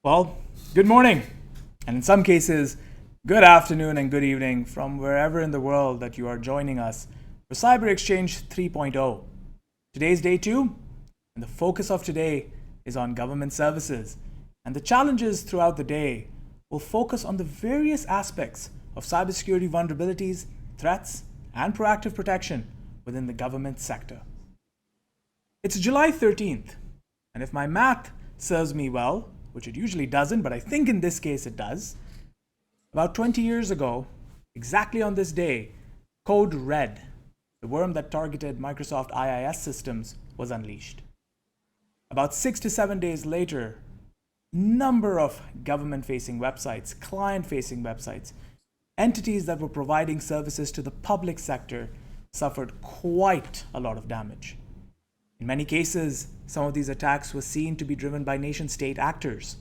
Well, good morning, and in some cases, good afternoon and good evening from wherever in the world that you are joining us for siberXchange 3.0. Today's day 2, and the focus of today is on government services, and the challenges throughout the day will focus on the various aspects of cybersecurity vulnerabilities, threats, and proactive protection within the government sector. It's July 13th, and if my math serves me well, which it usually doesn't, but I think in this case it does, about 20 years ago, exactly on this day, Code Red, the worm that targeted Microsoft IIS systems, was unleashed. About 6 to 7 days later, number of government-facing websites, client-facing websites, entities that were providing services to the public sector suffered quite a lot of damage. In many cases, some of these attacks were seen to be driven by nation-state actors.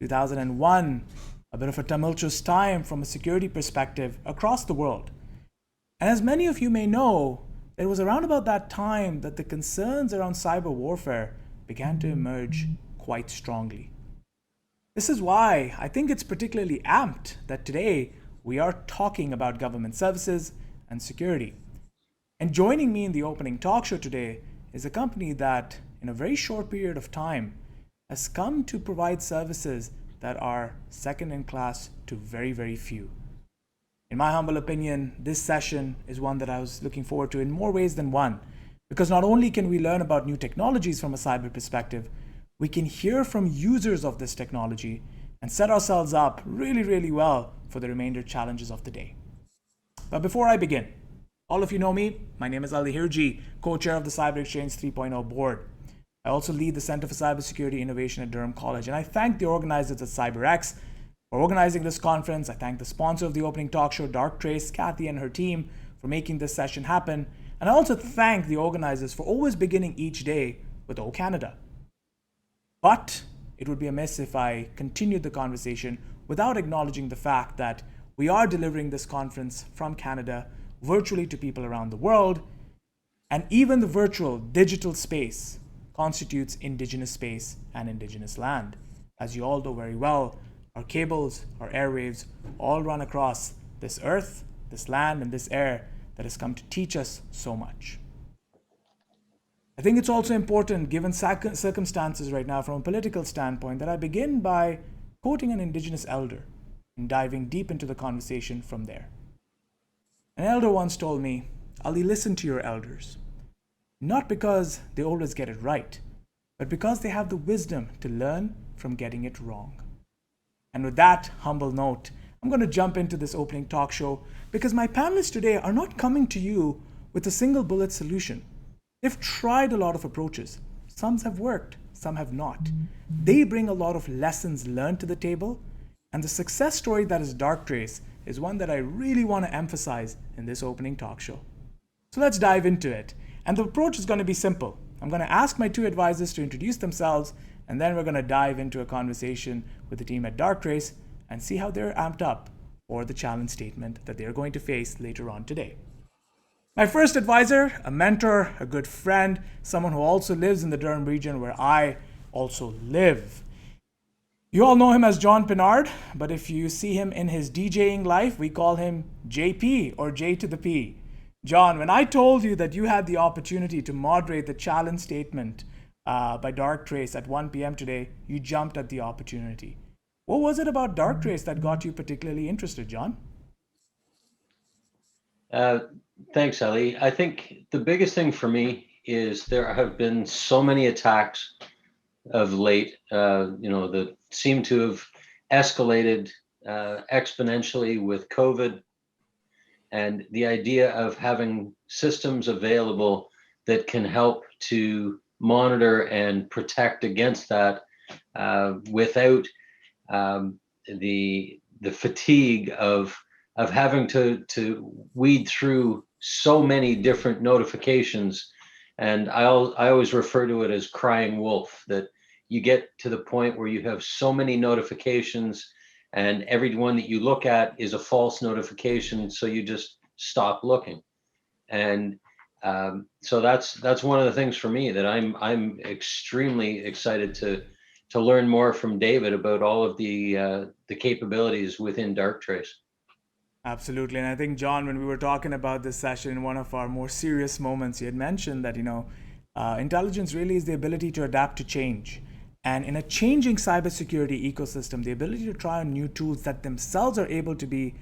2001, a bit of a tumultuous time from a security perspective across the world. And as many of you may know, it was around about that time that the concerns around cyber warfare began to emerge quite strongly. This is why I think it's particularly apt that today we are talking about government services and security. And joining me in the opening talk show today is a company that, in a very short period of time, has come to provide services that are second in class to very, very few. In my humble opinion, this session is one that I was looking forward to in more ways than one, because not only can we learn about new technologies from a cyber perspective, we can hear from users of this technology and set ourselves up really, really well for the remainder challenges of the day. But before I begin, all of you know me. My name is Abbas Hirji, co-chair of the siberXchange 3.0 board. I also lead the Center for Cybersecurity Innovation at Durham College, and I thank the organizers at siberX for organizing this conference. I thank the sponsor of the opening talk show, DarkTrace, Kathy and her team, for making this session happen. And I also thank the organizers for always beginning each day with "Oh Canada." But it would be amiss if I continued the conversation without acknowledging the fact that we are delivering this conference from Canada virtually to people around the world, and even the virtual digital space constitutes indigenous space and indigenous land. As you all know very well, our cables, our airwaves all run across this earth, this land, and this air that has come to teach us so much. I think it's also important, given circumstances right now from a political standpoint, that I begin by quoting an indigenous elder and diving deep into the conversation from there. An elder once told me, "Ali, listen to your elders, not because they always get it right, but because they have the wisdom to learn from getting it wrong." And with that humble note, I'm going to jump into this opening talk show because my panelists today are not coming to you with a single bullet solution. They've tried a lot of approaches. Some have worked, some have not. They bring a lot of lessons learned to the table, and the success story that is DarkTrace is one that I really want to emphasize in this opening talk show. So let's dive into it. And the approach is going to be simple. I'm going to ask my two advisors to introduce themselves, and then we're going to dive into a conversation with the team at DarkTrace and see how they're amped up for the challenge statement that they're going to face later on today. My first advisor, a mentor, a good friend, someone who also lives in the Durham region where I also live. You all know him as John Pinard, but if you see him in his DJing life, we call him JP, or J to the P. John, when I told you that you had the opportunity to moderate the challenge statement by DarkTrace at 1 p.m. today, you jumped at the opportunity. What was it about DarkTrace that got you particularly interested, John? Thanks, Ali. I think the biggest thing for me is there have been so many attacks of late, that seem to have escalated exponentially with COVID, and the idea of having systems available that can help to monitor and protect against that without the fatigue of having to weed through so many different notifications. And I always refer to it as crying wolf, that you get to the point where you have so many notifications and every one that you look at is a false notification, so you just stop looking. And so that's one of the things for me that I'm extremely excited to to learn more from David about all of the capabilities within DarkTrace. Absolutely. And I think, John, when we were talking about this session in one of our more serious moments, you had mentioned that, intelligence really is the ability to adapt to change. And in a changing cybersecurity ecosystem, the ability to try on new tools that themselves are able to be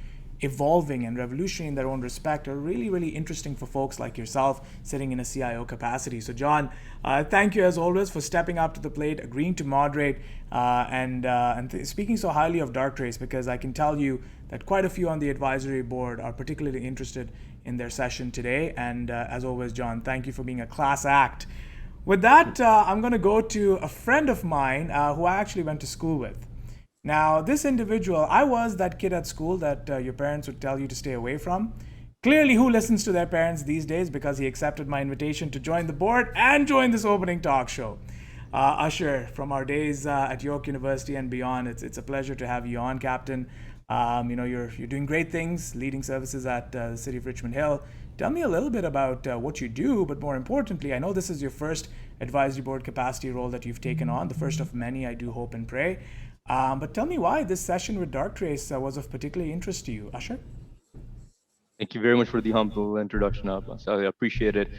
evolving and revolutionary in their own respect are really, really interesting for folks like yourself sitting in a CIO capacity. So, John, thank you as always for stepping up to the plate, agreeing to moderate, and speaking so highly of DarkTrace, because I can tell you that quite a few on the advisory board are particularly interested in their session today. And as always, John, thank you for being a class act. With that, I'm going to go to a friend of mine who I actually went to school with. Now, this individual, I was that kid at school that your parents would tell you to stay away from. Clearly, who listens to their parents these days, because he accepted my invitation to join the board and join this opening talk show. Usher, from our days at York University and beyond, it's a pleasure to have you on, Captain. You're doing great things, leading services at the city of Richmond Hill. Tell me a little bit about what you do, but more importantly, I know this is your first advisory board capacity role that you've taken on, the first of many, I do hope and pray. But tell me why this session with DarkTrace was of particular interest to you, Usher. Thank you very much for the humble introduction, Abbas. I appreciate it.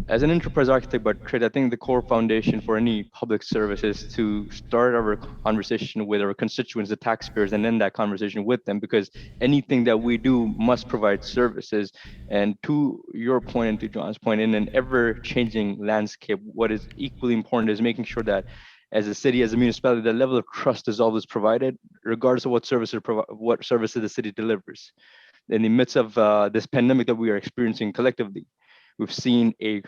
As an enterprise architect by trade, I think the core foundation for any public service is to start our conversation with our constituents, the taxpayers, and end that conversation with them, because anything that we do must provide services. And to your point and to John's point, in an ever-changing landscape, what is equally important is making sure that as a city, as a municipality, the level of trust is always provided, regardless of what services the city delivers. In the midst of this pandemic that we are experiencing collectively, we've seen a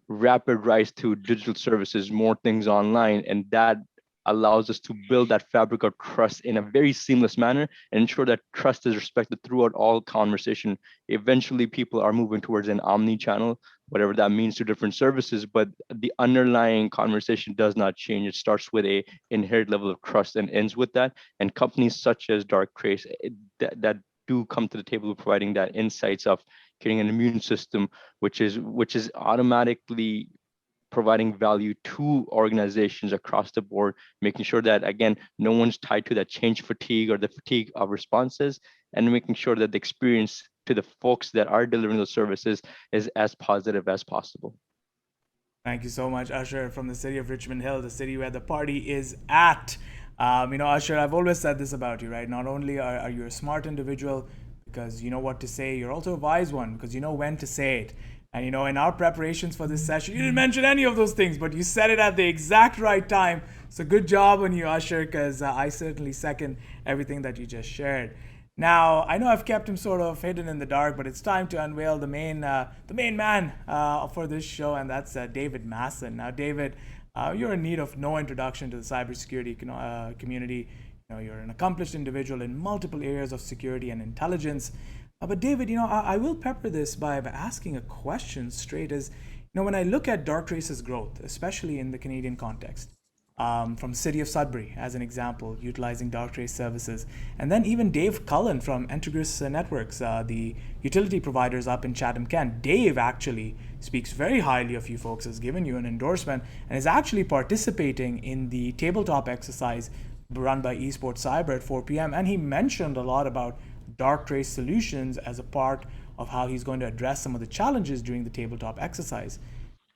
rapid rise to digital services, more things online, and that allows us to build that fabric of trust in a very seamless manner and ensure that trust is respected throughout all conversation. Eventually, people are moving towards an omni-channel, whatever that means to different services, but the underlying conversation does not change. It starts with a inherent level of trust and ends with that. And companies such as DarkTrace that do come to the table of providing that insights of creating an immune system, which is automatically providing value to organizations across the board, making sure that, again, no one's tied to that change fatigue or the fatigue of responses, and making sure that the experience to the folks that are delivering those services is as positive as possible. Thank you so much, Usher, from the city of Richmond Hill, the city where the party is at. Usher, I've always said this about you, right? Not only are you a smart individual because you know what to say, you're also a wise one because you know when to say it. And in our preparations for this session, you didn't mention any of those things, but you said it at the exact right time. So good job on you, Usher, because I certainly second everything that you just shared. Now, I know I've kept him sort of hidden in the dark, but it's time to unveil the main man for this show, and that's David Masson. Now, David, you're in need of no introduction to the cybersecurity community. You're an accomplished individual in multiple areas of security and intelligence. But David, I will pepper this by asking a question straight as, when I look at DarkTrace's growth, especially in the Canadian context, from the city of Sudbury, as an example, utilizing DarkTrace services, and then even Dave Cullen from Integris Networks, the utility providers up in Chatham-Kent. Dave actually speaks very highly of you folks, has given you an endorsement, and is actually participating in the tabletop exercise run by Esports Cyber at 4 p.m. And he mentioned a lot about DarkTrace solutions as a part of how he's going to address some of the challenges during the tabletop exercise.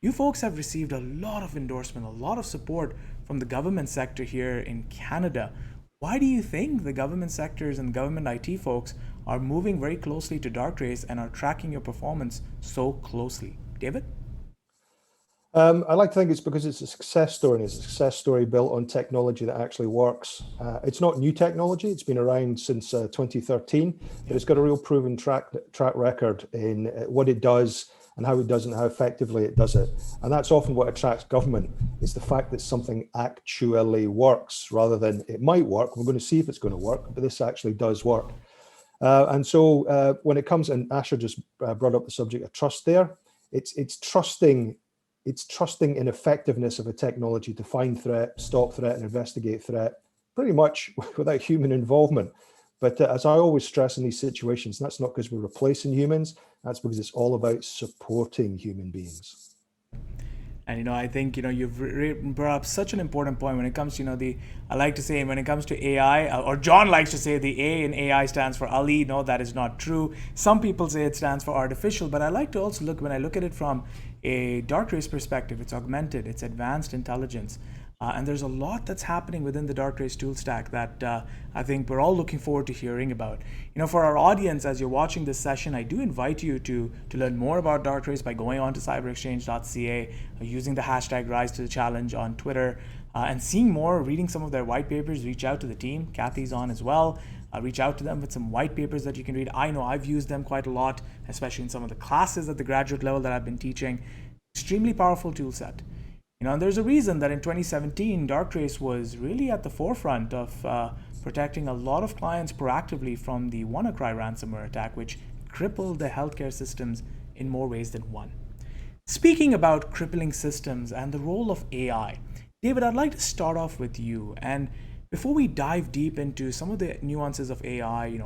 You folks have received a lot of endorsement, a lot of support from the government sector here in Canada. Why do you think the government sectors and government IT folks are moving very closely to DarkTrace and are tracking your performance so closely? David? I like to think it's because it's a success story, and it's a success story built on technology that actually works. It's not new technology. It's been around since 2013, but it's got a real proven track record in what it does and how it does and how effectively it does it. And that's often what attracts government, is the fact that something actually works rather than it might work. We're going to see if it's going to work, but this actually does work. And so when it comes, and Asher just brought up the subject of trust there, it's trusting in effectiveness of a technology to find threat, stop threat, and investigate threat, pretty much without human involvement. But as I always stress in these situations, that's not because we're replacing humans, that's because it's all about supporting human beings. And I think you've brought up such an important point when it comes to I like to say when it comes to AI, or John likes to say the A in AI stands for Ali. No, that is not true. Some people say it stands for artificial, but I like to also when I look at it from a DarkTrace perspective, it's augmented, it's advanced intelligence. And there's a lot that's happening within the DarkTrace tool stack that I think we're all looking forward to hearing about. For our audience, as you're watching this session, I do invite you to learn more about DarkTrace by going on to siberXchange.ca, using the hashtag Rise to the Challenge on Twitter, and seeing more, reading some of their white papers. Reach out to the team. Kathy's on as well. Reach out to them with some white papers that you can read. I know I've used them quite a lot, especially in some of the classes at the graduate level that I've been teaching. Extremely powerful tool set. And there's a reason that in 2017, DarkTrace was really at the forefront of protecting a lot of clients proactively from the WannaCry ransomware attack, which crippled the healthcare systems in more ways than one. Speaking about crippling systems and the role of AI, David, I'd like to start off with you. And before we dive deep into some of the nuances of AI,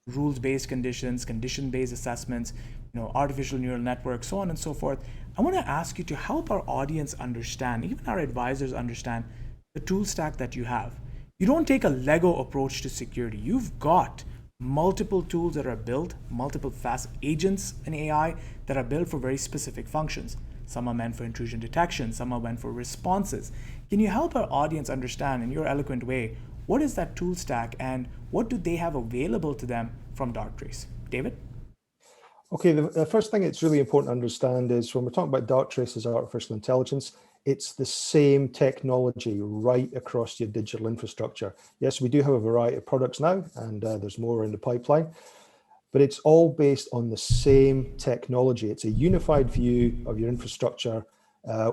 rules-based conditions, condition-based assessments, artificial neural networks, so on and so forth, I want to ask you to help our audience understand, even our advisors understand, the tool stack that you have. You don't take a Lego approach to security. You've got multiple tools that are built, multiple fast agents in AI that are built for very specific functions. Some are meant for intrusion detection, some are meant for responses. Can you help our audience understand in your eloquent way, what is that tool stack and what do they have available to them from DarkTrace? David? Okay, the first thing it's really important to understand is when we're talking about DarkTrace as artificial intelligence, it's the same technology right across your digital infrastructure. Yes, we do have a variety of products now, and there's more in the pipeline, but it's all based on the same technology. It's a unified view of your infrastructure,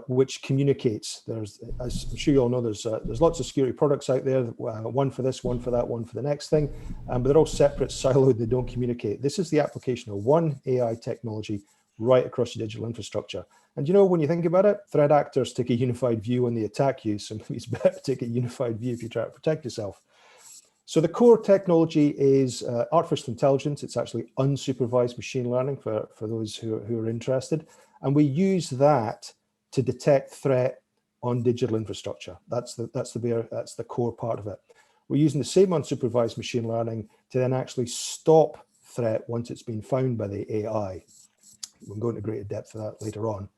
which communicates. As I'm sure you all know, there's lots of security products out there, one for this, one for that, one for the next thing, but they're all separate, siloed, they don't communicate. This is the application of one AI technology right across your digital infrastructure. And when you think about it, threat actors take a unified view when they attack you, so maybe it's better to take a unified view if you try to protect yourself. So the core technology is artificial intelligence. It's actually unsupervised machine learning for those who are interested. And we use that to detect threat on digital infrastructure. That's the core part of it. We're using the same unsupervised machine learning to then actually stop threat once it's been found by the AI. We'll go into greater depth for that later on.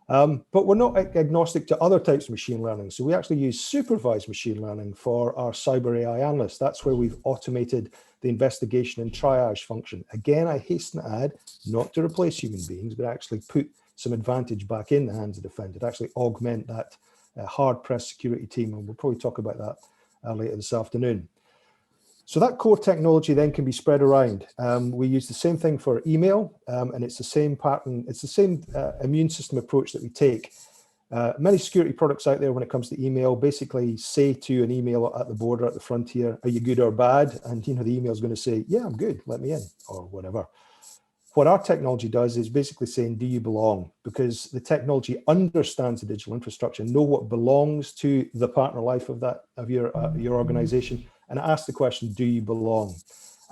But we're not agnostic to other types of machine learning. So we actually use supervised machine learning for our cyber AI analysts. That's where we've automated the investigation and triage function. Again, I hasten to add, not to replace human beings, but actually put some advantage back in the hands of the defendant, actually augment that hard-pressed security team. And we'll probably talk about that later this afternoon. So that core technology then can be spread around. We use the same thing for email, and it's the same pattern. It's the same immune system approach that we take. Many security products out there when it comes to email basically say to an email at the border, at the frontier, are you good or bad? And the email is going to say, yeah, I'm good, let me in, or whatever. What our technology does is basically saying, do you belong? Because the technology understands the digital infrastructure, know what belongs to the partner life of your organization, and ask the question, do you belong?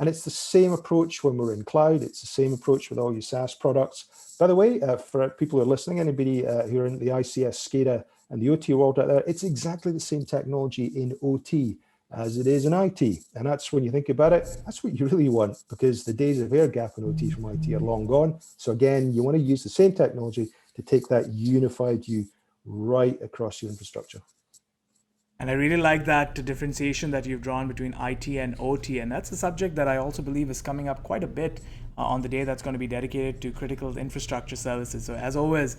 And it's the same approach when we're in cloud. It's the same approach with all your SaaS products. By the way, for people who are listening, anybody who are in the ICS, SCADA, and the OT world out there, it's exactly the same technology in OT as it is in IT. And that's when you think about it, that's what you really want, because the days of air gap in OT from IT are long gone. So again, you want to use the same technology to take that unified view right across your infrastructure. And I really like that differentiation that you've drawn between IT and OT. And that's a subject that I also believe is coming up quite a bit on the day that's going to be dedicated to critical infrastructure services. So as always,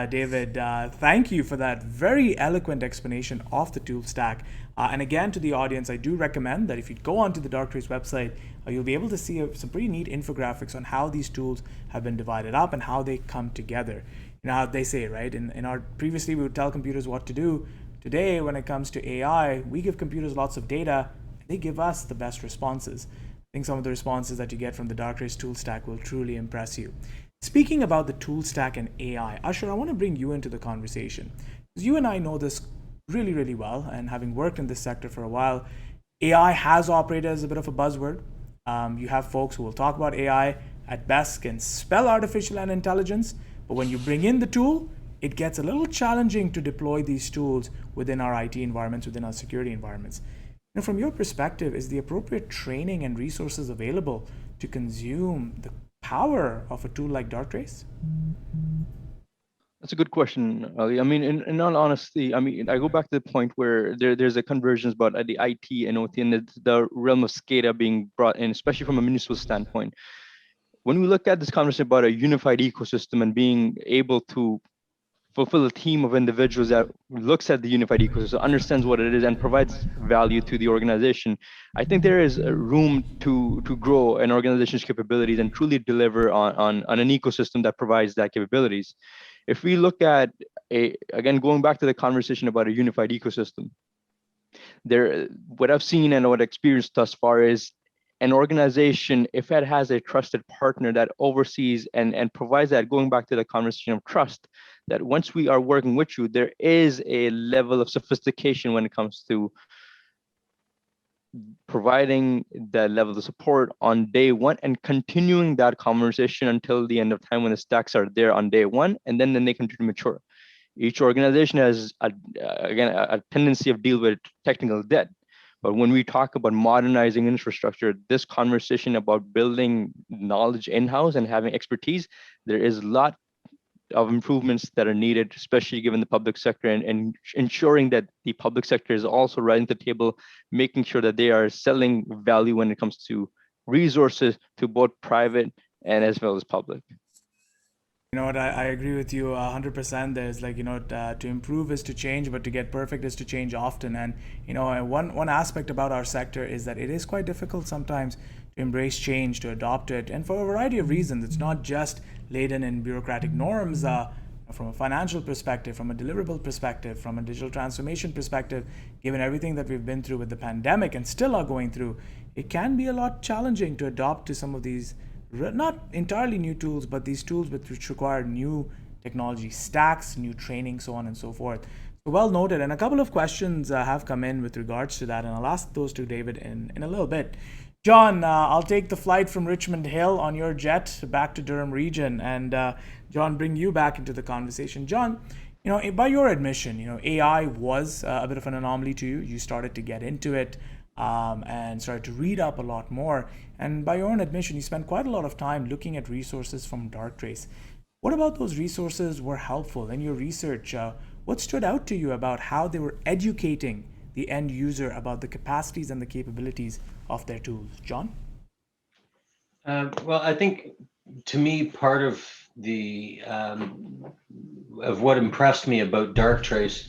David, thank you for that very eloquent explanation of the tool stack. And again, to the audience, I do recommend that if you go onto the DarkTrace website, you'll be able to see some pretty neat infographics on how these tools have been divided up and how they come together. How they say, right? In our previously, we would tell computers what to do. Today, when it comes to AI, we give computers lots of data, and they give us the best responses. I think some of the responses that you get from the DarkTrace tool stack will truly impress you. Speaking about the tool stack and AI, Usher, I want to bring you into the conversation. Because you and I know this really, really well, and having worked in this sector for a while, AI has operated as a bit of a buzzword. You have folks who will talk about AI, at best can spell artificial and intelligence, but when you bring in the tool, it gets a little challenging to deploy these tools within our IT environments, within our security environments. From your perspective, is the appropriate training and resources available to consume the power of a tool like DarkTrace? That's a good question, Ali. I mean, in all honesty, I mean, I go back to the point where there's a convergence about the IT and OT and the realm of SCADA being brought in, especially from a municipal standpoint. When we look at this conversation about a unified ecosystem and being able to fulfill a team of individuals that looks at the unified ecosystem, understands what it is, and provides value to the organization, I think there is room to grow an organization's capabilities and truly deliver on an ecosystem that provides that capabilities. If we look at again, going back to the conversation about a unified ecosystem, what I've seen and what I've experienced thus far is an organization, if it has a trusted partner that oversees and provides that, going back to the conversation of trust, that once we are working with you, there is a level of sophistication when it comes to providing that level of support on day one and continuing that conversation until the end of time when the stacks are there on day one, and then they continue to mature. Each organization has, a tendency of deal with technical debt. But when we talk about modernizing infrastructure, this conversation about building knowledge in-house and having expertise, there is a lot of improvements that are needed, especially given the public sector, and ensuring that the public sector is also rising to the table, making sure that they are selling value when it comes to resources to both private and as well as public. You know what, I agree with you 100%. There's to improve is to change, but to get perfect is to change often. And one aspect about our sector is that it is quite difficult sometimes to embrace change, to adopt it, and for a variety of reasons. It's not just laden in bureaucratic norms. From a financial perspective, from a deliverable perspective, from a digital transformation perspective, given everything that we've been through with the pandemic and still are going through, it can be a lot challenging to adopt to some of these not entirely new tools, but these tools which require new technology stacks, new training, so on and so forth. So well noted. And a couple of questions have come in with regards to that, and I'll ask those to David in a little bit. John, I'll take the flight from Richmond Hill on your jet back to Durham region, and John, bring you back into the conversation. John, by your admission, AI was a bit of an anomaly to you. You started to get into it and started to read up a lot more. And by your own admission, you spent quite a lot of time looking at resources from DarkTrace. What about those resources were helpful in your research? What stood out to you about how they were educating the end user about the capacities and the capabilities of their tools? John? Well, I think to me, part of what impressed me about DarkTrace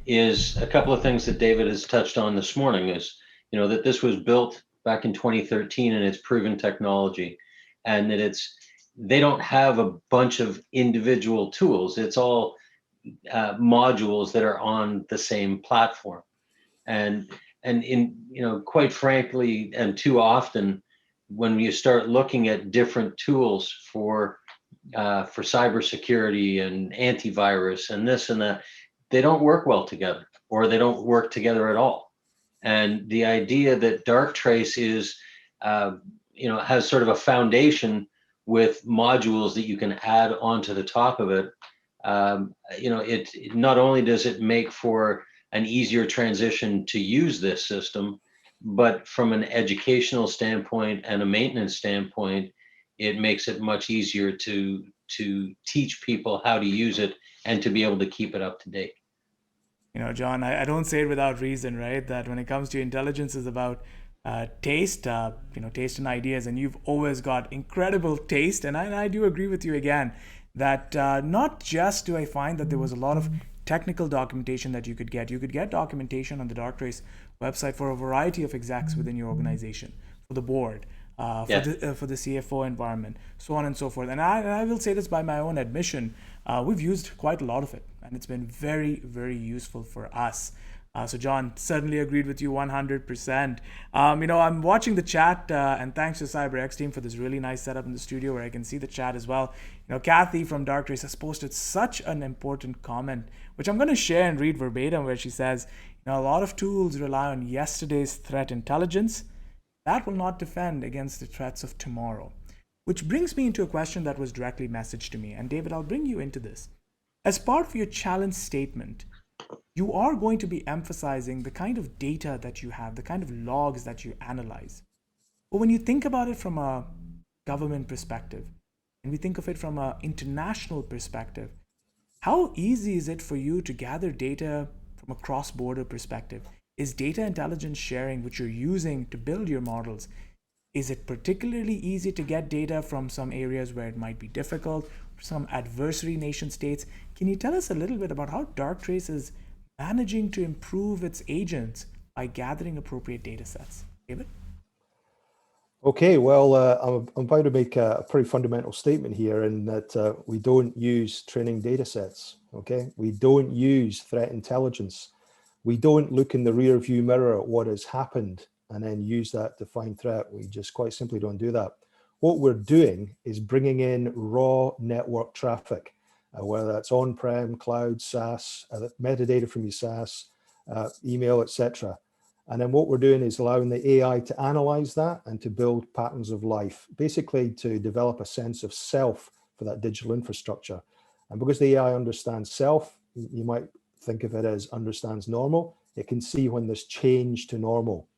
is a couple of things that David has touched on this morning. Is that this was built back in 2013 and it's proven technology, and that they don't have a bunch of individual tools. It's all modules that are on the same platform. And in quite frankly, and too often, when you start looking at different tools for cybersecurity and antivirus and this and that, they don't work well together, or they don't work together at all. And the idea that DarkTrace is, has sort of a foundation with modules that you can add onto the top of it. It not only does it make for an easier transition to use this system, but from an educational standpoint and a maintenance standpoint, it makes it much easier to teach people how to use it and to be able to keep it up to date. John, I don't say it without reason, right? That when it comes to intelligence, is about taste, taste and ideas, and you've always got incredible taste. And I do agree with you again that not just do I find that there was a lot of technical documentation that you could get documentation on the DarkTrace website for a variety of execs within your organization, for the board, for the CFO environment, so on and so forth. And I will say this by my own admission, we've used quite a lot of it, and it's been very, very useful for us. So John, certainly agreed with you 100%. I'm watching the chat, and thanks to siberX team for this really nice setup in the studio where I can see the chat as well. Kathy from DarkTrace has posted such an important comment, which I'm going to share and read verbatim, where she says, a lot of tools rely on yesterday's threat intelligence. That will not defend against the threats of tomorrow. Which brings me into a question that was directly messaged to me. And David, I'll bring you into this. As part of your challenge statement, you are going to be emphasizing the kind of data that you have, the kind of logs that you analyze. But when you think about it from a government perspective, and we think of it from an international perspective, how easy is it for you to gather data from a cross-border perspective? Is data intelligence sharing, which you're using to build your models, is it particularly easy to get data from some areas where it might be difficult, some adversary nation states? Can you tell us a little bit about how DarkTrace is managing to improve its agents by gathering appropriate data sets? David? Okay, well, I'm about to make a pretty fundamental statement here in that we don't use training data sets, okay? We don't use threat intelligence. We don't look in the rear view mirror at what has happened and then use that to find threat. We just quite simply don't do that. What we're doing is bringing in raw network traffic, whether that's on-prem, cloud, SaaS, metadata from your SaaS, email, etc. And then what we're doing is allowing the AI to analyze that and to build patterns of life, basically to develop a sense of self for that digital infrastructure. And because the AI understands self, you might think of it as understands normal. It can see when there's change to normal.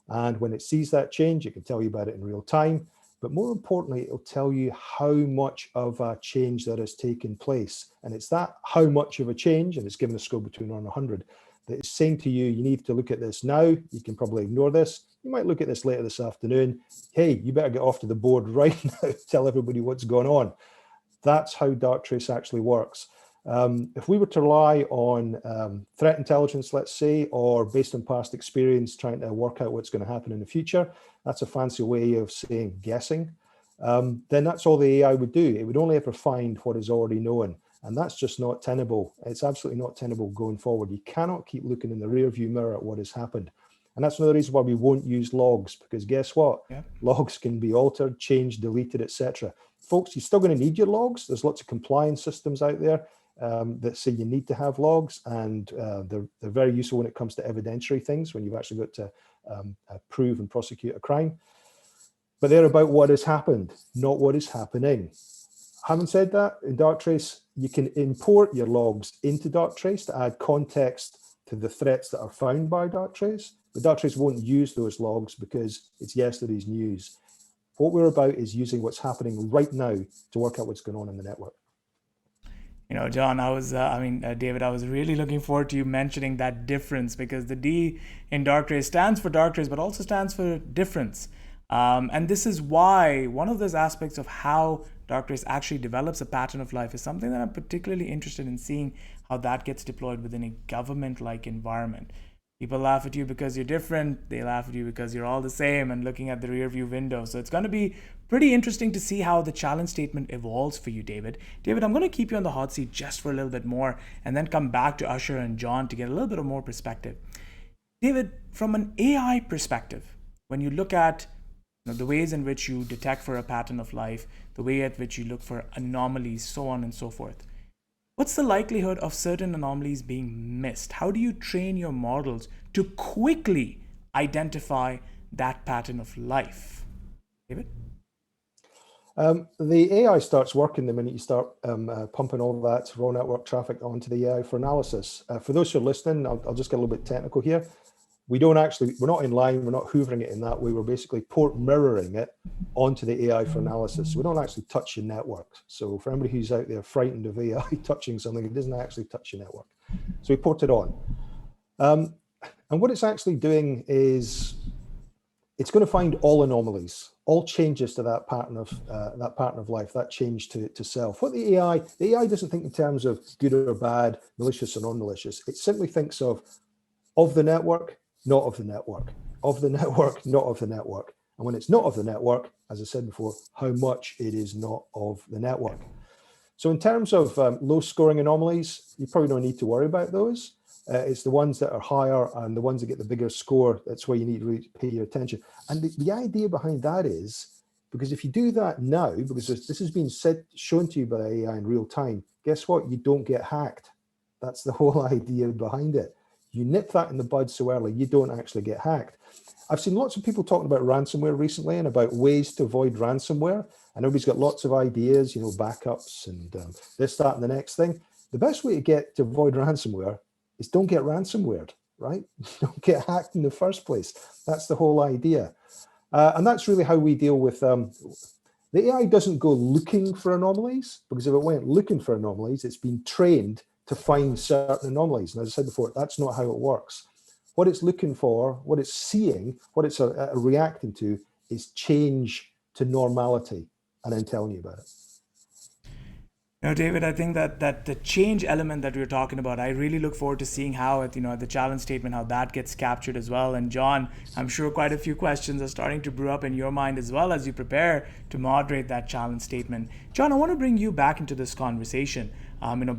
And when it sees that change, it can tell you about it in real time. But more importantly, it'll tell you how much of a change that has taken place. And it's that how much of a change, and it's given a score between 1 and 100, that is saying to you, you need to look at this now. You can probably ignore this. You might look at this later this afternoon. Hey, you better get off to the board right now, tell everybody what's going on. That's how DarkTrace actually works. If we were to rely on threat intelligence, let's say, or based on past experience, trying to work out what's going to happen in the future, that's a fancy way of saying guessing, then that's all the AI would do. It would only ever find what is already known. And that's just not tenable. It's absolutely not tenable going forward. You cannot keep looking in the rear view mirror at what has happened. And that's another reason why we won't use logs, because guess what? Yeah. Logs can be altered, changed, deleted, etc. Folks, you're still going to need your logs. There's lots of compliance systems out there that say you need to have logs, and they're very useful when it comes to evidentiary things, when you've actually got to prove and prosecute a crime. But they're about what has happened, not what is happening. Having said that, in DarkTrace, you can import your logs into DarkTrace to add context to the threats that are found by DarkTrace. But DarkTrace won't use those logs because it's yesterday's news. What we're about is using what's happening right now to work out what's going on in the network. You know, John, David, I was really looking forward to you mentioning that difference, because the D in DarkTrace stands for DarkTrace, but also stands for difference. And this is why one of those aspects of how DarkTrace actually develops a pattern of life is something that I'm particularly interested in seeing how that gets deployed within a government-like environment. People laugh at you because you're different. They laugh at you because you're all the same and looking at the rear view window. So it's going to be pretty interesting to see how the challenge statement evolves for you, David. David, I'm going to keep you on the hot seat just for a little bit more and then come back to Usher and John to get a little bit of more perspective. David, from an AI perspective, when you look at the ways in which you detect for a pattern of life, the way at which you look for anomalies, so on and so forth, what's the likelihood of certain anomalies being missed? How do you train your models to quickly identify that pattern of life? David? The AI starts working the minute you start pumping all that raw network traffic onto the AI for analysis. For those who are listening, I'll just get a little bit technical here. We're not in line, we're not hoovering it in that way. We're basically port mirroring it onto the AI for analysis. So we don't actually touch your network. So for anybody who's out there frightened of AI touching something, it doesn't actually touch your network. So we port it on. And what it's actually doing is it's going to find all anomalies, all changes to that pattern of life, that change to self. What the AI doesn't think in terms of good or bad, malicious or non-malicious. It simply thinks of the network, not of the network, of the network, not of the network. And when it's not of the network, as I said before, how much it is not of the network. So in terms of low scoring anomalies, you probably don't need to worry about those. It's the ones that are higher and the ones that get the bigger score. That's where you need to really pay your attention. And the idea behind that is, because if you do that now, because this has been shown to you by AI in real time, guess what? You don't get hacked. That's the whole idea behind it. You nip that in the bud so early, you don't actually get hacked. I've seen lots of people talking about ransomware recently and about ways to avoid ransomware. And everybody's got lots of ideas, backups and this, that, and the next thing. The best way to avoid ransomware is don't get ransomware, right? Don't get hacked in the first place. That's the whole idea. And that's really how we deal with the AI doesn't go looking for anomalies, because if it went looking for anomalies, it's been trained to find certain anomalies. And as I said before, that's not how it works. What it's looking for, what it's seeing, what it's reacting to is change to normality, and then telling you about it. David, I think that the change element that we were talking about, I really look forward to seeing how at the challenge statement, how that gets captured as well. And John, I'm sure quite a few questions are starting to brew up in your mind as well as you prepare to moderate that challenge statement. John, I want to bring you back into this conversation.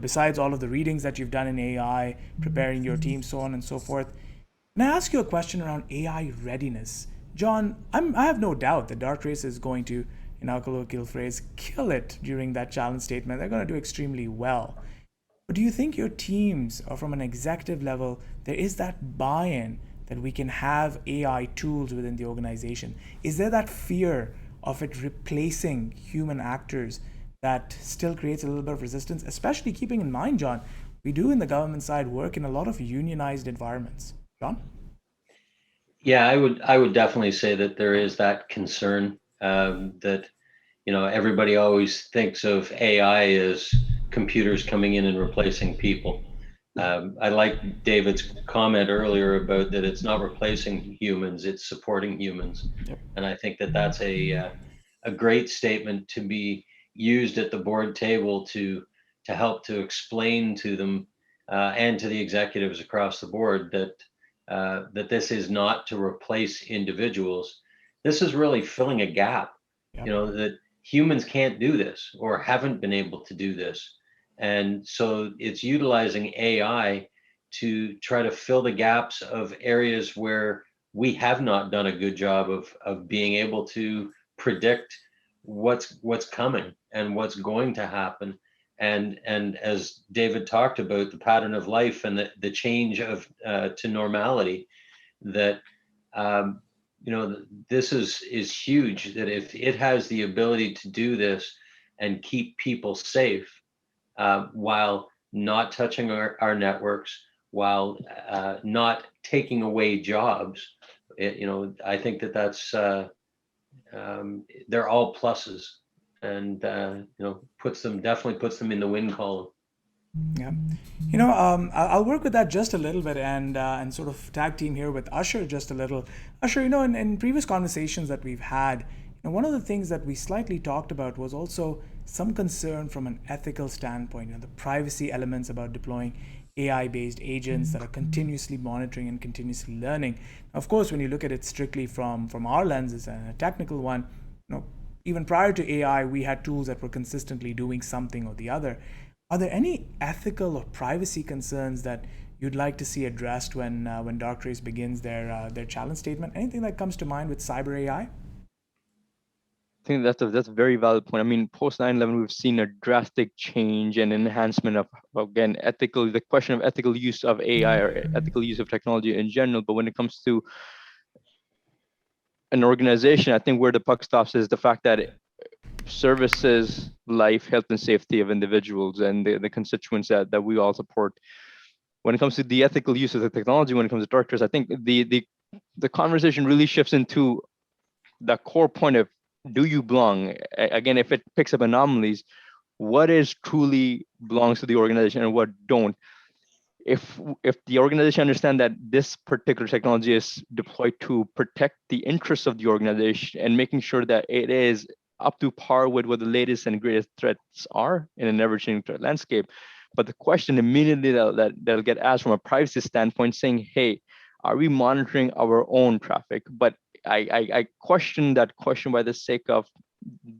Besides all of the readings that you've done in AI, preparing your team, so on and so forth, can I ask you a question around AI readiness? John, I have no doubt that DarkTrace is going to, in our colloquial phrase, kill it during that challenge statement. They're going to do extremely well. But do you think your teams, or from an executive level, there is that buy-in that we can have AI tools within the organization? Is there that fear of it replacing human actors that still creates a little bit of resistance, especially keeping in mind, John, we do in the government side work in a lot of unionized environments. John? Yeah, I would definitely say that there is that concern that everybody always thinks of AI as computers coming in and replacing people. I like David's comment earlier about that it's not replacing humans, it's supporting humans. Yep. And I think that that's a great statement to be used at the board table to help to explain to them and to the executives across the board that this is not to replace individuals. This is really filling a gap. Yep. That humans can't do this or haven't been able to do this. And so it's utilizing AI to try to fill the gaps of areas where we have not done a good job of being able to predict what's coming and what's going to happen. And as David talked about, the pattern of life and the change of to normality, that this is huge, that if it has the ability to do this and keep people safe while not touching our networks, while not taking away jobs, I think that's they're all pluses, and definitely puts them in the win column. Yeah, I'll work with that just a little bit and sort of tag team here with Usher just a little. Usher, in previous conversations that we've had, one of the things that we slightly talked about was also some concern from an ethical standpoint, the privacy elements about deploying AI-based agents that are continuously monitoring and continuously learning. Of course, when you look at it strictly from our lenses and a technical one, even prior to AI, we had tools that were consistently doing something or the other. Are there any ethical or privacy concerns that you'd like to see addressed when DarkTrace begins their challenge statement? Anything that comes to mind with cyber AI? I think that's a very valid point. I mean, post 9/11, we've seen a drastic change and enhancement of, again, the question of ethical use of AI or ethical use of technology in general. But when it comes to an organization, I think where the puck stops is the fact that services, life, health, and safety of individuals and the constituents that we all support. When it comes to the ethical use of the technology, when it comes to DarkTrace, I think the conversation really shifts into the core point of, do you belong? Again, if it picks up anomalies, what is truly belongs to the organization and what don't? If the organization understand that this particular technology is deployed to protect the interests of the organization and making sure that it is up to par with what the latest and greatest threats are in an ever-changing threat landscape. But the question immediately that'll get asked from a privacy standpoint, saying, hey, are we monitoring our own traffic? But I question that question by the sake of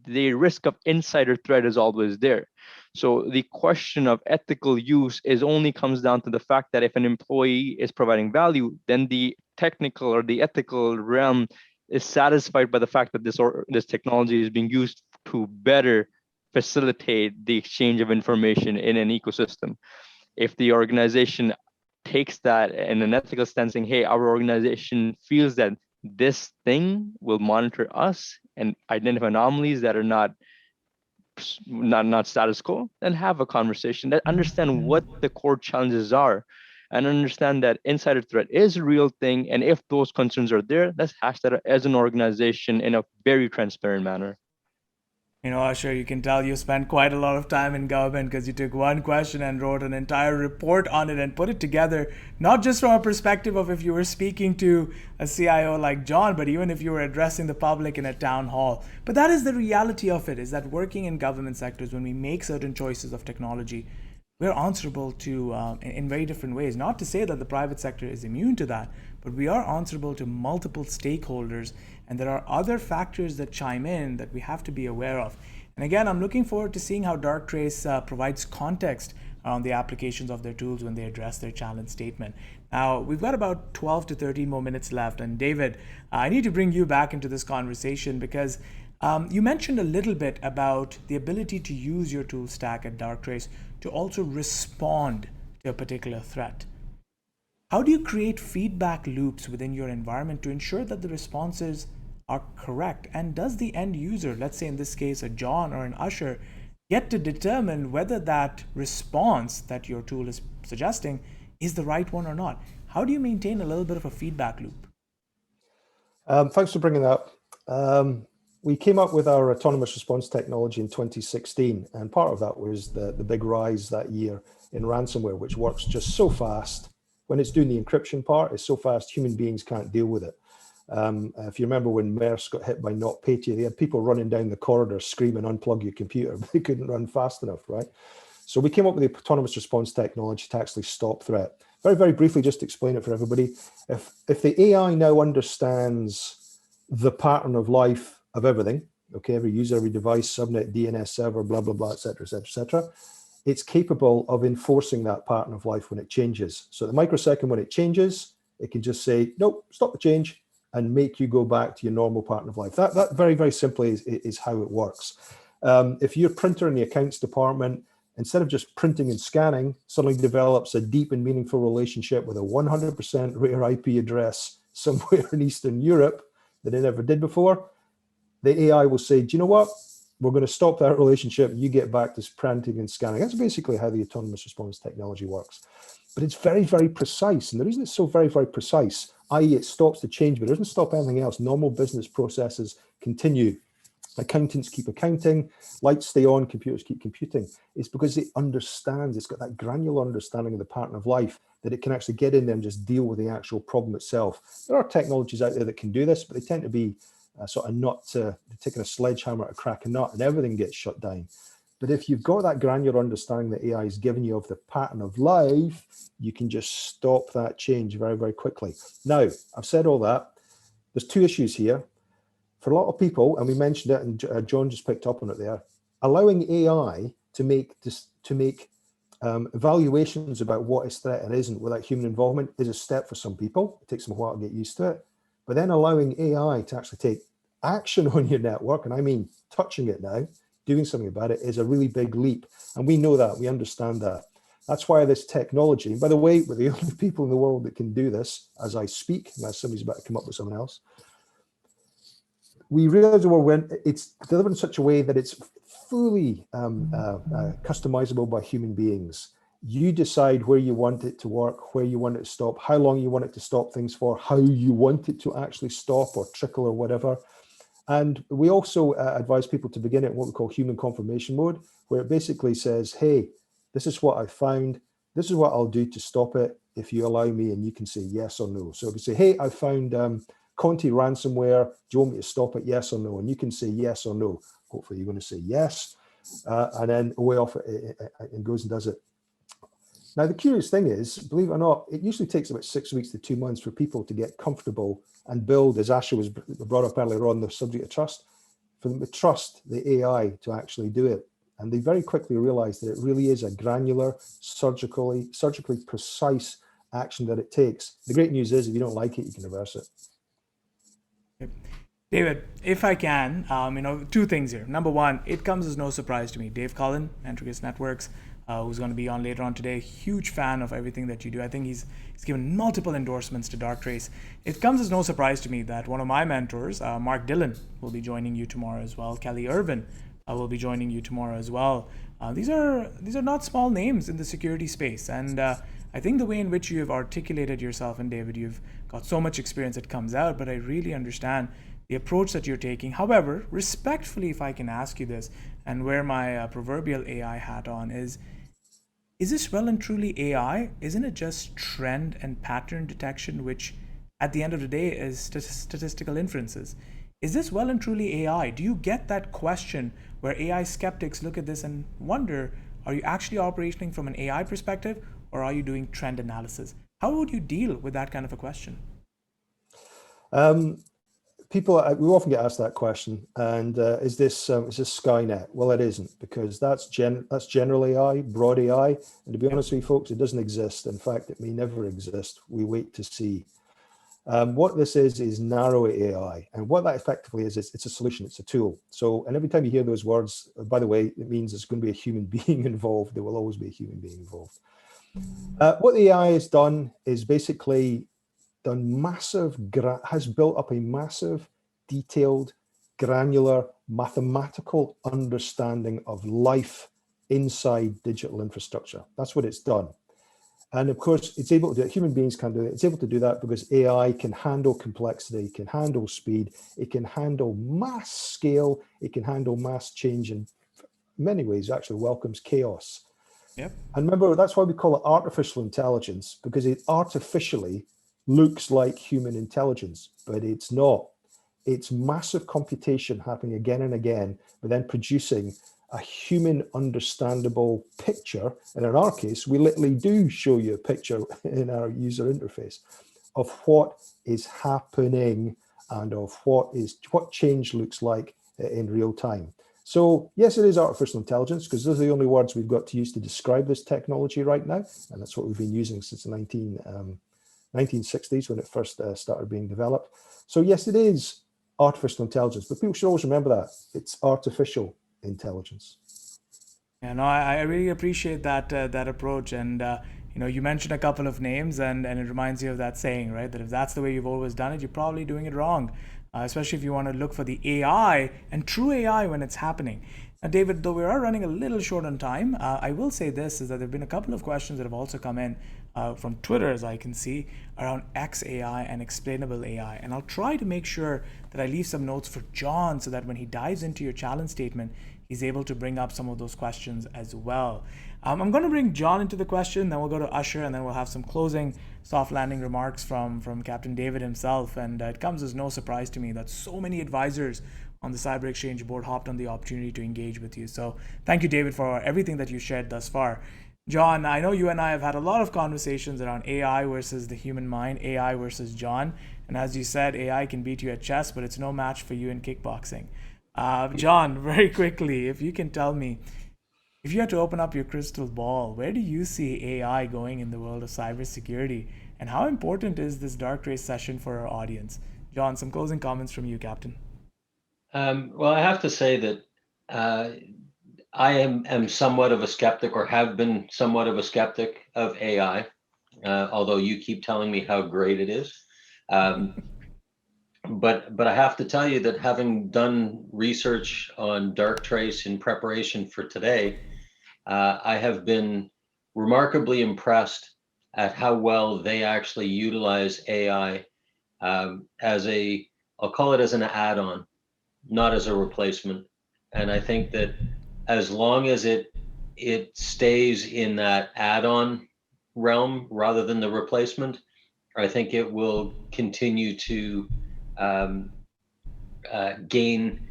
the risk of insider threat is always there. So the question of ethical use only comes down to the fact that if an employee is providing value, then the technical or the ethical realm is satisfied by the fact that this technology is being used to better facilitate the exchange of information in an ecosystem. If the organization takes that in an ethical stance, saying, hey, our organization feels that this thing will monitor us and identify anomalies that are not not status quo, then have a conversation that understand what the core challenges are, and understand that insider threat is a real thing. And if those concerns are there, let's hash that as an organization in a very transparent manner. You know, Usher, you can tell you spent quite a lot of time in government because you took one question and wrote an entire report on it and put it together, not just from a perspective of if you were speaking to a CIO like John, but even if you were addressing the public in a town hall. But that is the reality of it, is that working in government sectors, when we make certain choices of technology, we're answerable to in very different ways. Not to say that the private sector is immune to that, but we are answerable to multiple stakeholders, and there are other factors that chime in that we have to be aware of. And again, I'm looking forward to seeing how DarkTrace provides context around the applications of their tools when they address their challenge statement. Now, we've got about 12 to 13 more minutes left, and David, I need to bring you back into this conversation because you mentioned a little bit about the ability to use your tool stack at DarkTrace to also respond to a particular threat. How do you create feedback loops within your environment to ensure that the responses are correct? And does the end user, let's say in this case a John or an Usher, get to determine whether that response that your tool is suggesting is the right one or not? How do you maintain a little bit of a feedback loop? Thanks for bringing that up. We came up with our autonomous response technology in 2016, and part of that was the big rise that year in ransomware, which works just so fast. When it's doing the encryption part, it's so fast human beings can't deal with it. If you remember when Maersk got hit by NotPetya, they had people running down the corridor screaming, "Unplug your computer," but they couldn't run fast enough, right? So we came up with the autonomous response technology to actually stop threat. Very, very briefly, just to explain it for everybody. If the AI now understands the pattern of life of everything, okay, every user, every device, subnet, DNS server, blah, blah, blah, et cetera, et cetera, et cetera, it's capable of enforcing that pattern of life when it changes. So the microsecond when it changes, it can just say, nope, stop the change, and make you go back to your normal pattern of life. That very, very simply is how it works. If your printer in the accounts department, instead of just printing and scanning, suddenly develops a deep and meaningful relationship with a 100% rare IP address somewhere in Eastern Europe that it never did before, the AI will say, do you know what? We're going to stop that relationship. You get back to printing and scanning. That's basically how the autonomous response technology works. But it's very, very precise. And the reason it's so very, very precise, i.e. it stops the change, but it doesn't stop anything else. Normal business processes continue. Accountants keep accounting, lights stay on, computers keep computing. It's because it understands, it's got that granular understanding of the pattern of life that it can actually get in there and just deal with the actual problem itself. There are technologies out there that can do this, but they tend to be sort of not taking a sledgehammer to crack a nut and everything gets shut down. But if you've got that granular understanding that AI is giving you of the pattern of life, you can just stop that change very, very quickly. Now, I've said all that. There's two issues here. For a lot of people, and we mentioned it, and John just picked up on it there, allowing AI to make evaluations about what is threat and isn't without human involvement is a step for some people. It takes them a while to get used to it. But then allowing AI to actually take action on your network, and I mean touching it now, doing something about it, is a really big leap. And we know that, we understand that. That's why this technology, and by the way, we're the only people in the world that can do this as I speak, unless somebody's about to come up with someone else. We realize when it's delivered in such a way that it's fully customizable by human beings. You decide where you want it to work, where you want it to stop, how long you want it to stop things for, how you want it to actually stop or trickle or whatever. And we also advise people to begin at what we call human confirmation mode, where it basically says, hey, this is what I found. This is what I'll do to stop it if you allow me, and you can say yes or no. So if you say, hey, I found Conti ransomware, do you want me to stop it, yes or no? And you can say yes or no. Hopefully you're going to say yes. And then away off it and goes and does it. Now, the curious thing is, believe it or not, it usually takes about 6 weeks to 2 months for people to get comfortable and build, as Asha was brought up earlier on, the subject of trust, for them to trust the AI to actually do it. And they very quickly realize that it really is a granular, surgically precise action that it takes. The great news is, if you don't like it, you can reverse it. David, if I can, two things here. Number one, it comes as no surprise to me. Dave Cullen, Intricate Networks, who's going to be on later on today, huge fan of everything that you do. I think he's given multiple endorsements to DarkTrace. It comes as no surprise to me that one of my mentors, Mark Dillon, will be joining you tomorrow as well. Kelly Irvin will be joining you tomorrow as well. These are not small names in the security space, and I think the way in which you have articulated yourself, and David, you've got so much experience that comes out, but I really understand the approach that you're taking. However, respectfully, if I can ask you this, and wear my proverbial AI hat on, is this well and truly AI? Isn't it just trend and pattern detection, which at the end of the day is statistical inferences? Is this well and truly AI? Do you get that question where AI skeptics look at this and wonder, are you actually operating from an AI perspective, or are you doing trend analysis? How would you deal with that kind of a question? People, we often get asked that question, and is this Skynet? Well, it isn't, because that's general AI, broad AI, and to be honest with you folks, it doesn't exist. In fact, it may never exist. We wait to see. What this is narrow AI, and what that effectively is it's a solution, it's a tool. So, and every time you hear those words, by the way, it means there's going to be a human being involved. There will always be a human being involved. What the AI has done is basically has built up a massive, detailed, granular, mathematical understanding of life inside digital infrastructure. That's what it's done. And of course, it's able to do it. Human beings can do it. It's able to do that because AI can handle complexity, can handle speed, it can handle mass scale, it can handle mass change, and in many ways actually welcomes chaos. Yep. And remember, that's why we call it artificial intelligence, because it artificially looks like human intelligence, but it's not. It's massive computation happening again and again, but then producing a human understandable picture. And in our case, we literally do show you a picture in our user interface of what is happening and of what change looks like in real time. So yes, it is artificial intelligence, because those are the only words we've got to use to describe this technology right now. And that's what we've been using since the 1960s when it first started being developed. So yes, it is artificial intelligence, but people should always remember that it's artificial intelligence. Yeah, no, I really appreciate that that approach, and you mentioned a couple of names, and it reminds you of that saying, right? That if that's the way you've always done it, you're probably doing it wrong, especially if you want to look for the AI and true AI when it's happening. Now, David, though we are running a little short on time, I will say this, is that there have been a couple of questions that have also come in from Twitter, as I can see, around XAI and explainable AI. And I'll try to make sure that I leave some notes for John so that when he dives into your challenge statement, he's able to bring up some of those questions as well. I'm going to bring John into the question, then we'll go to Usher, and then we'll have some closing soft landing remarks from Captain David himself. And it comes as no surprise to me that so many advisors on the siberXchange board hopped on the opportunity to engage with you. So thank you, David, for everything that you shared thus far. John, I know you and I have had a lot of conversations around AI versus the human mind, AI versus John. And as you said, AI can beat you at chess, but it's no match for you in kickboxing. John, very quickly, if you can tell me, if you had to open up your crystal ball, where do you see AI going in the world of cybersecurity? And how important is this DarkTrace session for our audience? John, some closing comments from you, Captain. Well, I have to say that I am somewhat of a skeptic, or have been somewhat of a skeptic of AI, although you keep telling me how great it is. But I have to tell you that, having done research on DarkTrace in preparation for today, I have been remarkably impressed at how well they actually utilize AI as I'll call it as an add-on, not as a replacement. And I think that as long as it stays in that add-on realm rather than the replacement, I think it will continue to gain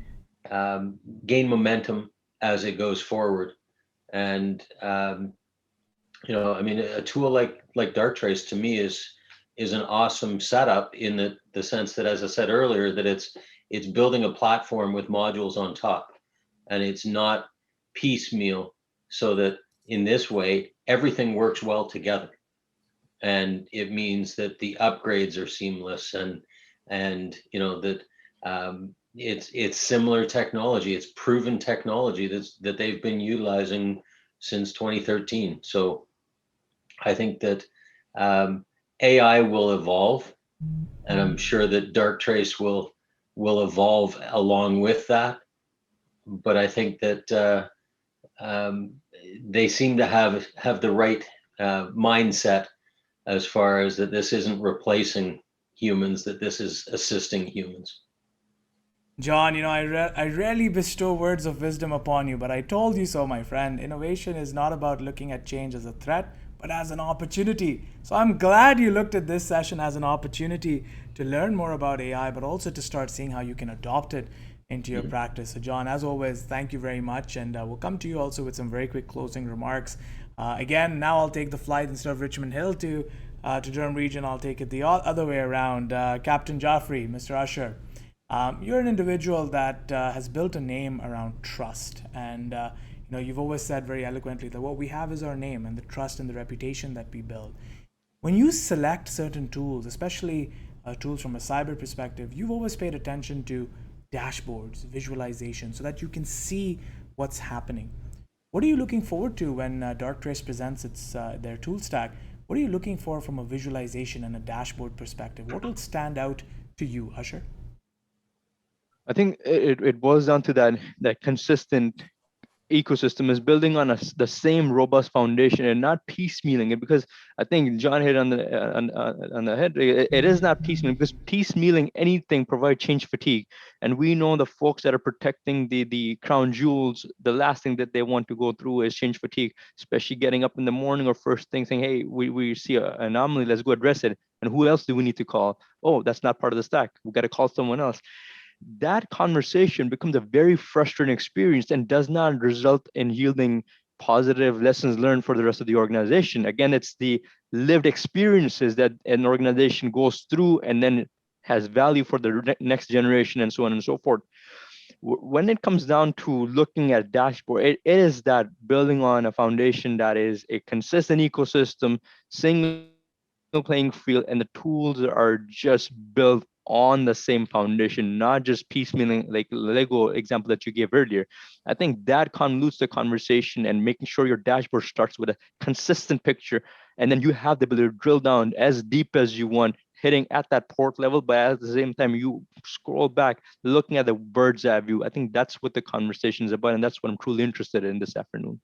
momentum as it goes forward. And I mean, a tool like DarkTrace to me is an awesome setup, in the sense that, as I said earlier, that it's building a platform with modules on top, and it's not piecemeal, so that in this way everything works well together. And it means that the upgrades are seamless, and that it's similar technology, it's proven technology that they've been utilizing since 2013. So I think that AI will evolve, and I'm sure that DarkTrace will evolve along with that. but I think that they seem to have the right mindset as far as that this isn't replacing humans, that this is assisting humans. John, I rarely bestow words of wisdom upon you, but I told you so, my friend. Innovation is not about looking at change as a threat, but as an opportunity. So I'm glad you looked at this session as an opportunity to learn more about AI, but also to start seeing how you can adopt it into your practice. So John, as always, thank you very much. And we'll come to you also with some very quick closing remarks. Again, now I'll take the flight instead of Richmond Hill to Durham Region. I'll take it the other way around. Captain Jaffri, Mr. Usher. You're an individual that has built a name around trust, and you've always said very eloquently that what we have is our name and the trust and the reputation that we build. When you select certain tools, especially tools from a cyber perspective, you've always paid attention to dashboards, visualization, so that you can see what's happening. What are you looking forward to when DarkTrace presents their tool stack? What are you looking for from a visualization and a dashboard perspective? What will stand out to you, Usher? I think it boils down to that consistent ecosystem is building on the same robust foundation and not piecemealing it, because I think John hit on the head. It is not piecemealing, because piecemealing anything provides change fatigue, and we know the folks that are protecting the crown jewels, the last thing that they want to go through is change fatigue, especially getting up in the morning or first thing saying, hey, we see an anomaly, let's go address it, and who else do we need to call? Oh, that's not part of the stack, we got to call someone else. That conversation becomes a very frustrating experience and does not result in yielding positive lessons learned for the rest of the organization. Again, it's the lived experiences that an organization goes through and then has value for the next generation and so on and so forth. When it comes down to looking at dashboard, it is that building on a foundation that is a consistent ecosystem, single playing field, and the tools are just built on the same foundation, not just piecemealing, like Lego example that you gave earlier. I think that convolutes the conversation, and making sure your dashboard starts with a consistent picture, and then you have the ability to drill down as deep as you want, hitting at that port level, but at the same time you scroll back, looking at the bird's eye view. I think that's what the conversation is about, and that's what I'm truly interested in this afternoon.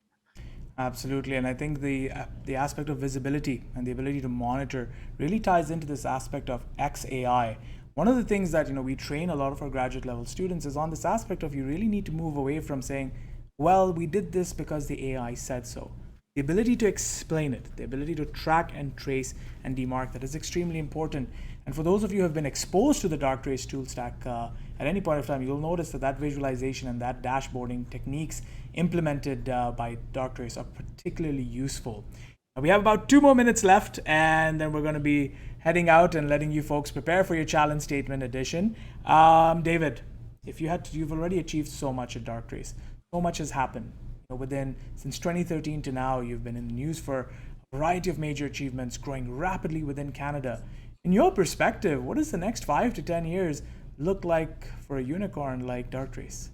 Absolutely, and I think the aspect of visibility and the ability to monitor really ties into this aspect of XAI. One of the things that we train a lot of our graduate level students is on this aspect of you really need to move away from saying, well, we did this because the AI said so. The ability to explain it, the ability to track and trace and demark that is extremely important. And for those of you who have been exposed to the DarkTrace tool stack at any point of time, you'll notice that visualization and that dashboarding techniques implemented by DarkTrace are particularly useful. Now, we have about 2 more minutes left, and then we're going to be heading out and letting you folks prepare for your challenge statement edition. David, if you've already achieved so much at DarkTrace, so much has happened. Since 2013 to now, you've been in the news for a variety of major achievements, growing rapidly within Canada. In your perspective, what does the next 5 to 10 years look like for a unicorn like DarkTrace?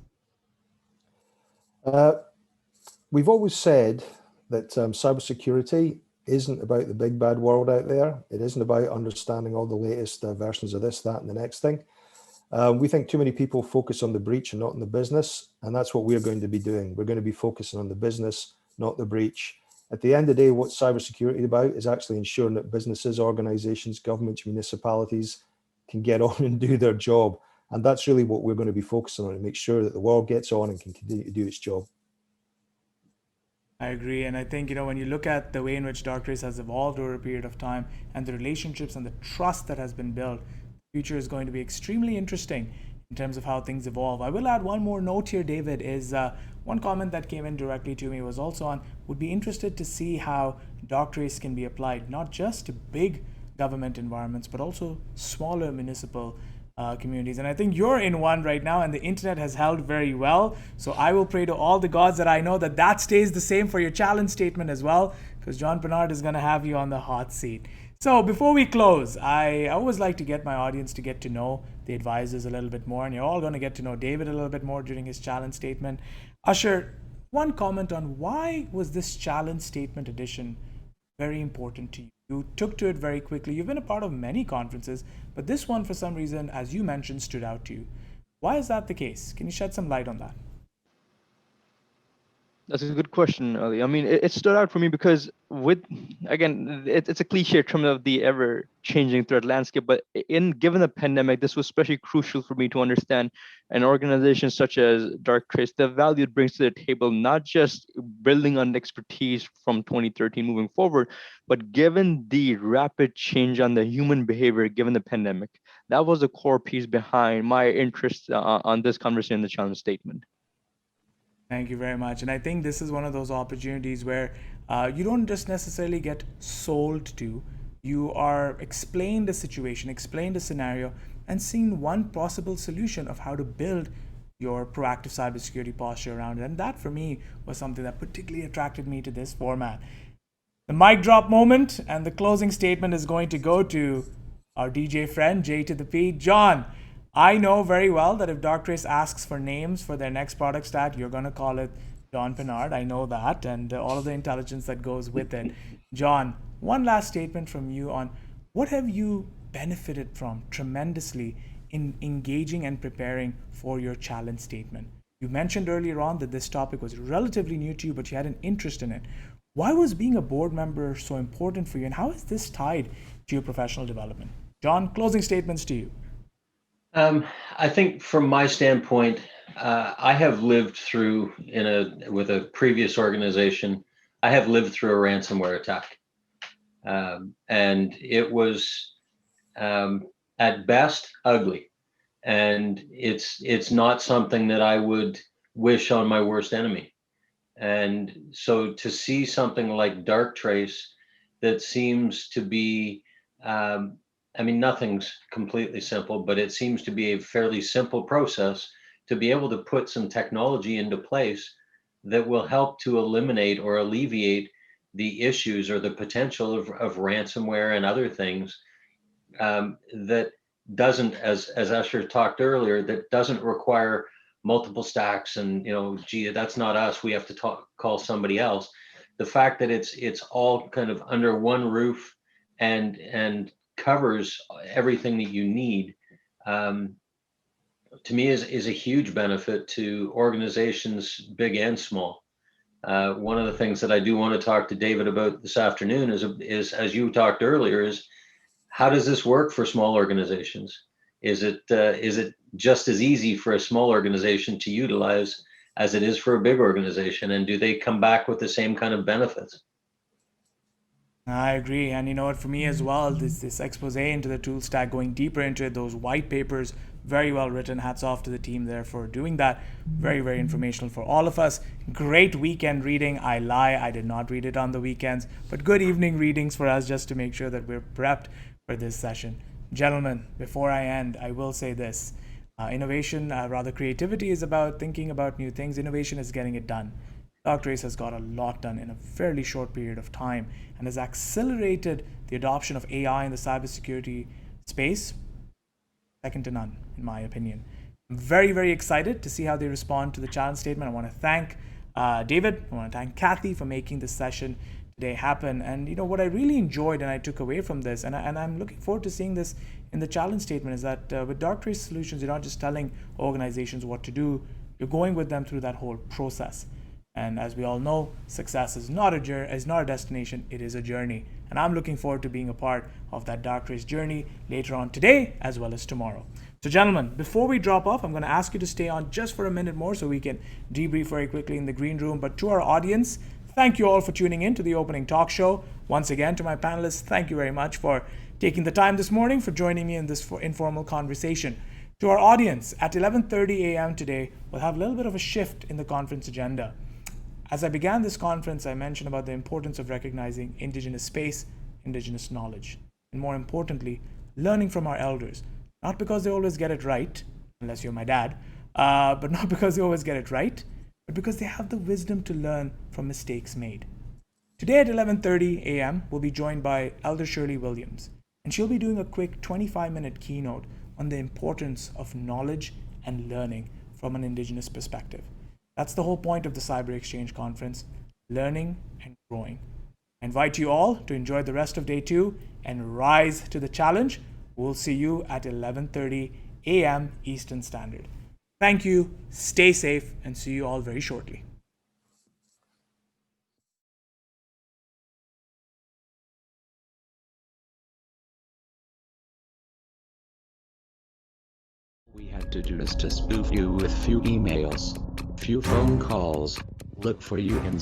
We've always said that cybersecurity isn't about the big bad world out there. It isn't about understanding all the latest versions of this, that, and the next thing. We think too many people focus on the breach and not on the business, and that's what we're going to be doing. We're going to be focusing on the business, not the breach. At the end of the day, what cybersecurity is about is actually ensuring that businesses, organizations, governments, municipalities can get on and do their job. And that's really what we're going to be focusing on, to make sure that the world gets on and can continue to do its job. I agree, and I think when you look at the way in which DarkTrace has evolved over a period of time and the relationships and the trust that has been built, the future is going to be extremely interesting in terms of how things evolve. I will add one more note here, David, is one comment that came in directly to me was also on, would be interested to see how DarkTrace can be applied not just to big government environments, but also smaller municipal communities. And I think you're in one right now, and the internet has held very well. So I will pray to all the gods that I know that stays the same for your challenge statement as well, because John Pinard is going to have you on the hot seat. So before we close, I always like to get my audience to get to know the advisors a little bit more, and you're all going to get to know David a little bit more during his challenge statement. Usher, one comment on why was this challenge statement edition very important to you? You took to it very quickly. You've been a part of many conferences, but this one, for some reason, as you mentioned, stood out to you. Why is that the case? Can you shed some light on that? That's a good question, Ali. I mean, it stood out for me because it's a cliche term of the ever-changing threat landscape, but given the pandemic, this was especially crucial for me to understand an organization such as DarkTrace, the value it brings to the table, not just building on expertise from 2013 moving forward, but given the rapid change on the human behavior given the pandemic. That was the core piece behind my interest on this conversation in the challenge statement. Thank you very much. And I think this is one of those opportunities where you don't just necessarily get sold to, you are explained a situation, explained a scenario, and seen one possible solution of how to build your proactive cybersecurity posture around it. And that for me was something that particularly attracted me to this format. The mic drop moment and the closing statement is going to go to our DJ friend, J to the P. John, I know very well that if DarkTrace asks for names for their next product stat, you're going to call it John Pinard. I know that, and all of the intelligence that goes with it. John, one last statement from you on what have you benefited from tremendously in engaging and preparing for your challenge statement? You mentioned earlier on that this topic was relatively new to you, but you had an interest in it. Why was being a board member so important for you, and how is this tied to your professional development? John, closing statements to you. I think from my standpoint, I have lived through with a previous organization, I have lived through a ransomware attack. And it was at best ugly. And it's not something that I would wish on my worst enemy. And so to see something like DarkTrace that seems to be, I mean, nothing's completely simple, but it seems to be a fairly simple process to be able to put some technology into place that will help to eliminate or alleviate the issues or the potential of ransomware and other things that doesn't, as Usher talked earlier, that doesn't require multiple stacks and, gee, that's not us, we have to call somebody else. The fact that it's all kind of under one roof and covers everything that you need, to me is a huge benefit to organizations big and small. One of the things that I do want to talk to David about this afternoon is as you talked earlier, is how does this work for small organizations? Is it just as easy for a small organization to utilize as it is for a big organization? And do they come back with the same kind of benefits? I agree. And you know what, for me as well, this expose into the tool stack, going deeper into it, those white papers, very well written. Hats off to the team there for doing that. Very, very informational for all of us. Great weekend reading. I lie, I did not read it on the weekends, but good evening readings for us just to make sure that we're prepped for this session. Gentlemen, before I end, I will say this. Innovation, rather creativity, is about thinking about new things. Innovation is getting it done. DarkTrace has got a lot done in a fairly short period of time and has accelerated the adoption of AI in the cybersecurity space, second to none, in my opinion. I'm very, very excited to see how they respond to the challenge statement. I want to thank David. I want to thank Kathy for making this session today happen. And what I really enjoyed and I took away from this, and I'm looking forward to seeing this in the challenge statement, is that with DarkTrace solutions, you're not just telling organizations what to do, you're going with them through that whole process. And as we all know, success is not a destination, it is a journey. And I'm looking forward to being a part of that DarkTrace journey later on today as well as tomorrow. So gentlemen, before we drop off, I'm going to ask you to stay on just for a minute more so we can debrief very quickly in the green room. But to our audience, thank you all for tuning in to the opening talk show. Once again, to my panelists, thank you very much for taking the time this morning, for joining me in this informal conversation. To our audience, at 11:30 a.m. today, we'll have a little bit of a shift in the conference agenda. As I began this conference, I mentioned about the importance of recognizing indigenous space, indigenous knowledge, and more importantly, learning from our elders. Not because they always get it right, unless you're my dad, but not because they always get it right, but because they have the wisdom to learn from mistakes made. Today at 11:30 a.m., we'll be joined by Elder Shirley Williams, and she'll be doing a quick 25-minute keynote on the importance of knowledge and learning from an indigenous perspective. That's the whole point of the siberXchange conference, learning and growing. I invite you all to enjoy the rest of day 2 and rise to the challenge. We'll see you at 11:30 a.m. Eastern Standard. Thank you, stay safe, and see you all very shortly. had to do is to spoof you with few emails, few phone calls, look for you in